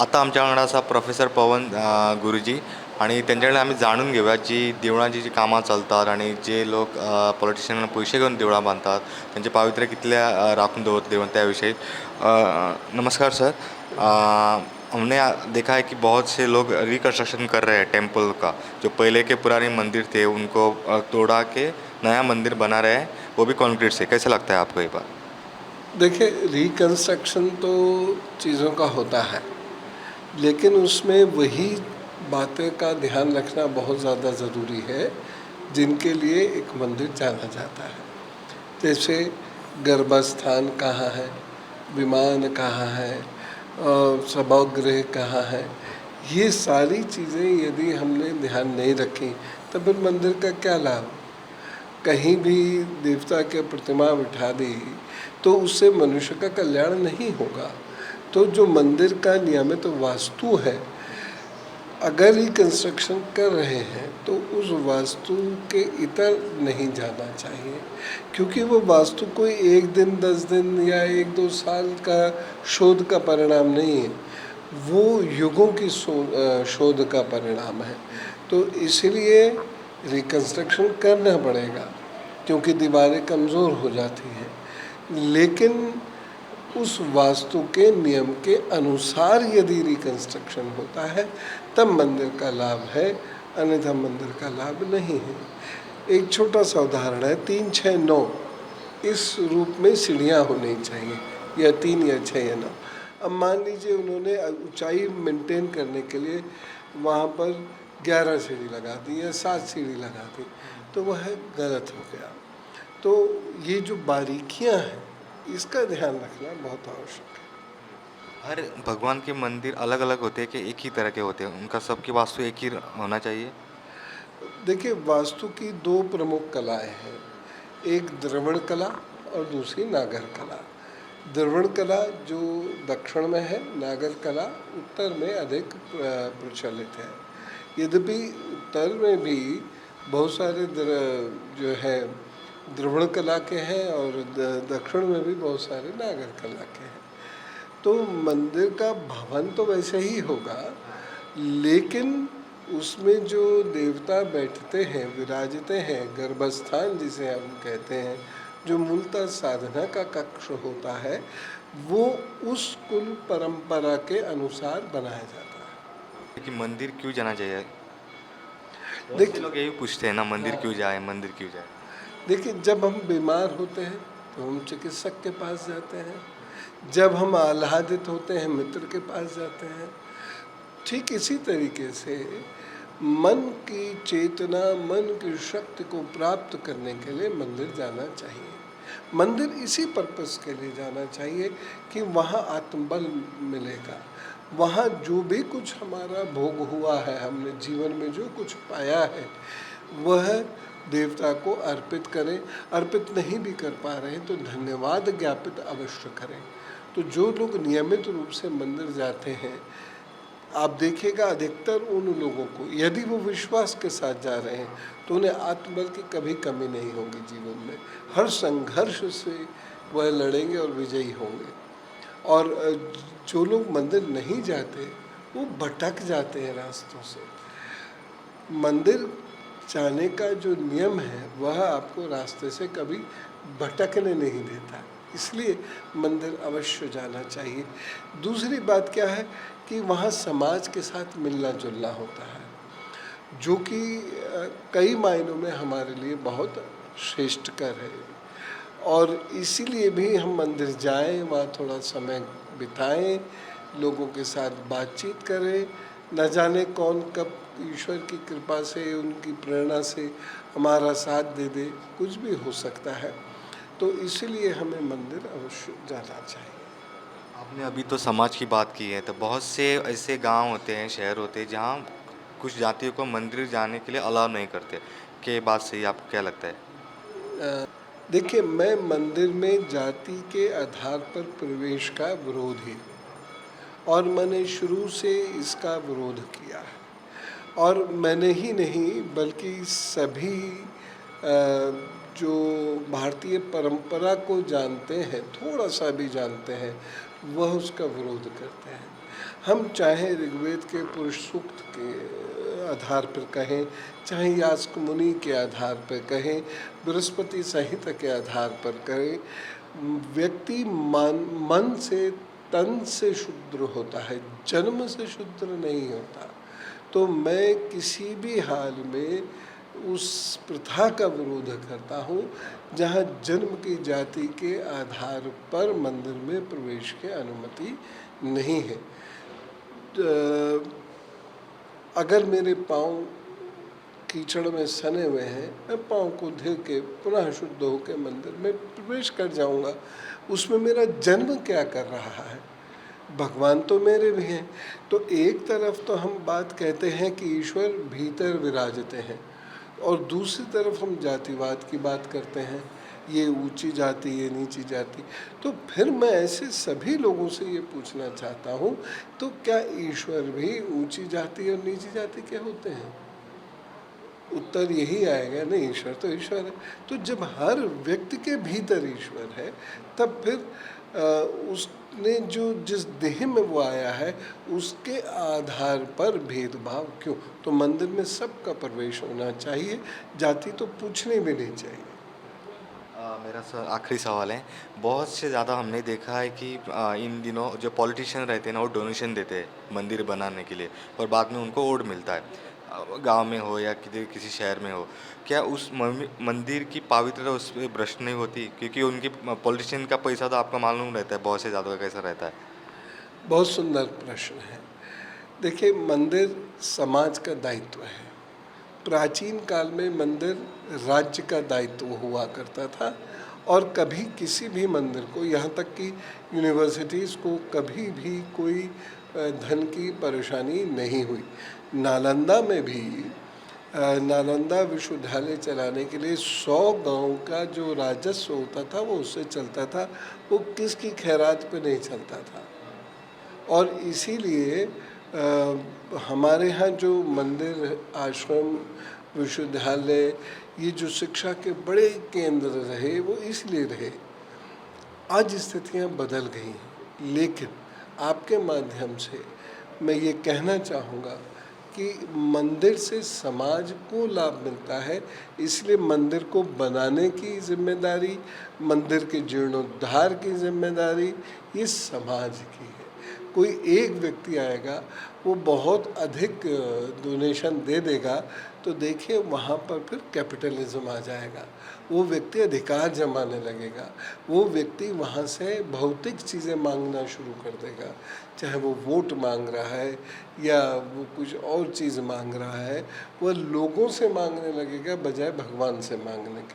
आता आमच्या वांगडा आसा प्रोफेसर पवन गुरुजी आणि त्यांच्याकडे आम्ही जाणून घेऊया जी देवळांची जी कामां चलतात आणि जे लोक पॉलिटिशियनांना पैसे घेऊन देवळां बांधतात त्यांचे पावित्र्य कितले राखून दवरता देवळां त्याविषयी। नमस्कार सर। हमने देखा है कि बहुत से लोग रिकन्स्ट्रक्शन कर रहे हैं टेम्पल का, जो पहले के पुराने मंदिर थे उनको तोड़ा के नया मंदिर बना रहे हैं, वो भी कंक्रीट से। कैसे लगता है आपको ये बात? देखिए, रिकन्स्ट्रक्शन तो चीज़ों का होता है, लेकिन उसमें वही बातें का ध्यान रखना बहुत ज़्यादा ज़रूरी है जिनके लिए एक मंदिर जाना जाता है। जैसे गर्भस्थान कहाँ है, विमान कहाँ है, सभागृह कहाँ है, ये सारी चीज़ें यदि हमने ध्यान नहीं रखी तो फिर मंदिर का क्या लाभ। कहीं भी देवता के प्रतिमा बिठा दी तो उससे मनुष्य का कल्याण नहीं होगा। तो जो मंदिर का नियमित वास्तु है, अगर ही कंस्ट्रक्शन कर रहे हैं तो उस वास्तु के इतर नहीं जाना चाहिए, क्योंकि वो वास्तु कोई 1 दिन 10 दिन या 1-2 साल का शोध का परिणाम नहीं है, वो युगों की शोध का परिणाम है। तो इसलिए रिकन्स्ट्रक्शन करना पड़ेगा, क्योंकि दीवारें कमज़ोर हो जाती हैं, लेकिन उस वास्तु के नियम के अनुसार यदि रिकन्स्ट्रक्शन होता है तब मंदिर का लाभ है, अन्यथा मंदिर का लाभ नहीं है। एक छोटा सा उदाहरण है, 3, 6, 9 इस रूप में सीढ़ियाँ होनी चाहिए, या 3 या 6 या 9। अब मान लीजिए उन्होंने ऊंचाई मेंटेन करने के लिए वहाँ पर 11 सीढ़ी लगा दी या 7 सीढ़ी लगा दी, तो वह गलत हो गया। तो ये जो बारीकियां हैं, इसका ध्यान रखना बहुत आवश्यक है। हर भगवान के मंदिर अलग अलग होते हैं कि एक ही तरह के होते हैं, उनका सबकी वास्तु एक ही होना चाहिए? देखिए, वास्तु की 2 प्रमुख कलाएं हैं, एक द्रविड़ कला और दूसरी नागर कला। द्रविड़ कला जो दक्षिण में है, नागर कला उत्तर में अधिक प्रचलित है। यद्यपि उत्तर में भी बहुत सारे जो है द्रविड़ कला के हैं और दक्षिण में भी बहुत सारे नागर कला के हैं। तो मंदिर का भवन तो वैसे ही होगा, लेकिन उसमें जो देवता बैठते हैं, विराजते हैं, गर्भस्थान जिसे हम कहते हैं, जो मूलतः साधना का कक्ष होता है, वो उस कुल परंपरा के अनुसार बनाया जाता है। कि मंदिर क्यों जाना चाहिए? देखिए, लोग यही पूछते हैं ना, मंदिर क्यों जाए, मंदिर क्यों जाए? देखिए, जब हम बीमार होते हैं तो हम चिकित्सक के पास जाते हैं, जब हम आह्लादित होते हैं मित्र के पास जाते हैं। ठीक इसी तरीके से मन की चेतना, मन की शक्ति को प्राप्त करने के लिए मंदिर जाना चाहिए। मंदिर इसी पर्पस के लिए जाना चाहिए कि वहाँ आत्मबल मिलेगा, वहाँ जो भी कुछ हमारा भोग हुआ है, हमने जीवन में जो कुछ पाया है, वह देवता को अर्पित करें। अर्पित नहीं भी कर पा रहे हैं तो धन्यवाद ज्ञापित अवश्य करें। तो जो लोग नियमित रूप से मंदिर जाते हैं, आप देखिएगा अधिकतर उन लोगों को, यदि वो विश्वास के साथ जा रहे हैं तो उन्हें आत्मबल की कभी कमी नहीं होगी। जीवन में हर संघर्ष से वह लड़ेंगे और विजयी होंगे। और जो लोग मंदिर नहीं जाते वो भटक जाते हैं रास्तों से। मंदिर जाने का जो नियम है वह आपको रास्ते से कभी भटकने नहीं देता, इसलिए मंदिर अवश्य जाना चाहिए। दूसरी बात क्या है कि वहाँ समाज के साथ मिलना जुलना होता है, जो कि कई मायनों में हमारे लिए बहुत श्रेष्ठकर है। और इसीलिए भी हम मंदिर जाएं, वहाँ थोड़ा समय बिताएं, लोगों के साथ बातचीत करें। न जाने कौन कब ईश्वर की कृपा से, उनकी प्रेरणा से हमारा साथ दे दे, कुछ भी हो सकता है। तो इसीलिए हमें मंदिर अवश्य जाना चाहिए। आपने अभी तो समाज की बात की है, तो बहुत से ऐसे गांव होते हैं, शहर होते हैं जहां कुछ जातियों को मंदिर जाने के लिए अलाउ नहीं करते। क्या ये बात सही, आपको क्या लगता है? देखिए, मैं मंदिर में जाति के आधार पर प्रवेश का विरोधी हूँ, और मैंने शुरू से इसका विरोध किया है। और मैंने ही नहीं बल्कि सभी जो भारतीय परंपरा को जानते हैं, थोड़ा सा भी जानते हैं, वह उसका विरोध करते हैं। हम चाहे ऋग्वेद के पुरुष सूक्त के आधार पर कहें, चाहे यास्क मुनि के आधार पर कहें, बृहस्पति संहिता के आधार पर कहें, व्यक्ति मन से, तन से शुद्र होता है, जन्म से शुद्र नहीं होता। तो मैं किसी भी हाल में उस प्रथा का विरोध करता हूँ जहाँ जन्म की जाति के आधार पर मंदिर में प्रवेश की अनुमति नहीं है। अगर मेरे पाँव कीचड़ में सने हुए हैं, मैं पाँव को धो के पुनः शुद्ध होकर मंदिर में प्रवेश कर जाऊंगा। उसमें मेरा जन्म क्या कर रहा है? भगवान तो मेरे भी हैं। तो एक तरफ तो हम बात कहते हैं कि ईश्वर भीतर विराजते हैं, और दूसरी तरफ हम जातिवाद की बात करते हैं, ये ऊंची जाति, ये नीची जाति। तो फिर मैं ऐसे सभी लोगों से ये पूछना चाहता हूँ, तो क्या ईश्वर भी ऊंची जाति और नीची जाति के होते हैं? उत्तर यही आएगा, नहीं, ईश्वर तो ईश्वर है। तो जब हर व्यक्ति के भीतर ईश्वर है, तब फिर उसने जो जिस देह में वो आया है उसके आधार पर भेदभाव क्यों? तो मंदिर में सबका प्रवेश होना चाहिए, जाति तो पूछनी भी नहीं चाहिए। मेरा आखिरी सवाल है, बहुत से ज़्यादा हमने देखा है कि इन दिनों जो पॉलिटिशियन रहते हैं ना, वो डोनेशन देते हैं मंदिर बनाने के लिए, और बाद में उनको ओड मिलता है, गांव में हो या किसी शहर में हो। क्या उस मंदिर की पावित्रता उस पर भ्रष्ट नहीं होती? क्योंकि उनकी पॉलिटिशियन का पैसा तो आपका मालूम रहता है, बहुत से ज़्यादा कैसा रहता है। बहुत सुंदर प्रश्न है। देखिए, मंदिर समाज का दायित्व है। प्राचीन काल में मंदिर राज्य का दायित्व हुआ करता था, और कभी किसी भी मंदिर को, यहाँ तक कि यूनिवर्सिटीज़ को कभी भी कोई धन की परेशानी नहीं हुई। नालंदा में भी नालंदा विश्वविद्यालय चलाने के लिए 100 गांव का जो राजस्व होता था वो उससे चलता था, वो किसकी खैरात पे नहीं चलता था। और इसीलिए हमारे यहाँ जो मंदिर, आश्रम, विश्वविद्यालय, ये जो शिक्षा के बड़े केंद्र रहे, वो इसलिए रहे। आज स्थितियाँ बदल गई हैं, लेकिन आपके माध्यम से मैं ये कहना चाहूँगा कि मंदिर से समाज को लाभ मिलता है, इसलिए मंदिर को बनाने की जिम्मेदारी, मंदिर के जीर्णोद्धार की जिम्मेदारी ये समाज की है। कोई एक व्यक्ति आएगा, वो बहुत अधिक डोनेशन दे देगा, तो देखिए वहाँ पर फिर कैपिटलिज्म आ जाएगा। वो व्यक्ति अधिकार जमाने लगेगा, वो व्यक्ति वहाँ से भौतिक चीज़ें मांगना शुरू कर देगा, चाहे वो वोट मांग रहा है या वो कुछ और चीज़ मांग रहा है, वह लोगों से मांगने लगेगा बजाय भगवान से मांगने के।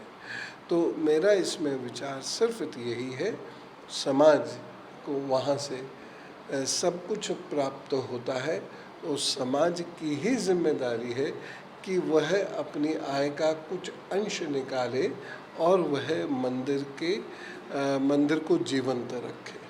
तो मेरा इसमें विचार सिर्फ यही है, समाज को वहाँ से सब कुछ प्राप्त होता है, तो समाज की ही जिम्मेदारी है कि वह अपनी आय का कुछ अंश निकाले और वह मंदिर को जीवंत रखे।